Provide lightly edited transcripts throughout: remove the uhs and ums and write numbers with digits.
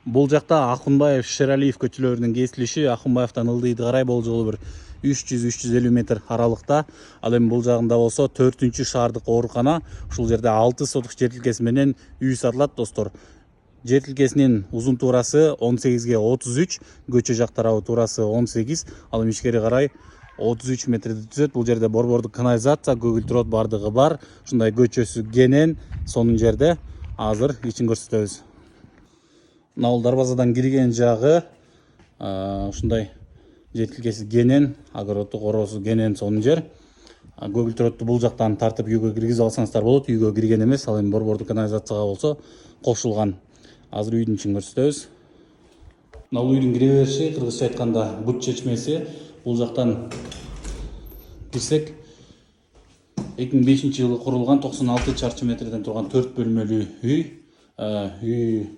Бул жакта Акунбаев, Шералиев көчөлөрүнүн кесилиши Акунбаевтан Ылдыйды карай болжолу бир 300-350 метр аралыкта. Ал эми бул жагында болсо 4-үнчү шаардык оорукана. Ушул жерде 6 сотук жер тилкеси менен үй сатылат достор. Жер тилкесинин узун туурасы 18ге 33, көчө жак тарабы туурасы 18, ал эми ичкери карай 33 метрди түзөт. Бул жерде борбордук канализация, көгүлтүр от бардыгы бар. Ушундай көчөсү кенен, сонун жерде. Азыр ичин көрсөтөбүз. Мына бул дарбазадан кирген жагы ушундай жер тилкеси кенен, огороддук ороосу кенен, сонун жер. Көгүлтүр отту бул жактан тартып үйгө киргизип алсаңыздар болот. Үйгө кирген эмес, ал эми борбордук канализацияга болсо кошулган. Азыр үйдүн ичин көрсөтөбүз. Мына бул үйдүн кире бериши, кыргызча айтканда бут чечмеси. Бул жактан кирсек 2005 жылы курулган 96 чарчы метрден турган 4 бөлмөлүү үй. Үй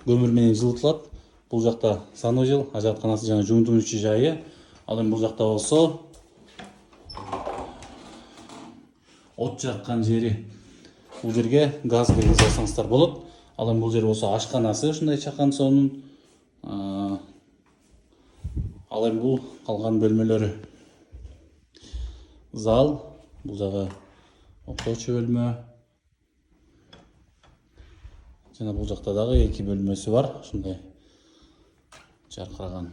көмүр менен жылытылат. Бул жакта санужел, ажатканасы жана жуунтуруучу жайы. Ал эми бул жакта болсо от жаккан жери. Бул жерге газ киргизип алсаңыздар болот. Ал эми бул жер болсо ашканасы, ушундай чакан сонун. Ал эми бул калган бөлмөлөрү. Зал, бул жагы окуучу бөлмө. Жана бул жакта дагы 2 бөлмөсү бар, ушундай жаркыраган.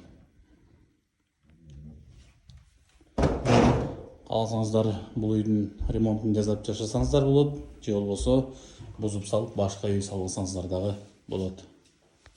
Кааласаңыздар бул үйдүн ремонтун жасап жашасаңыздар болот, же болбосо бузуп салып башка үй салсаңыздар дагы болот.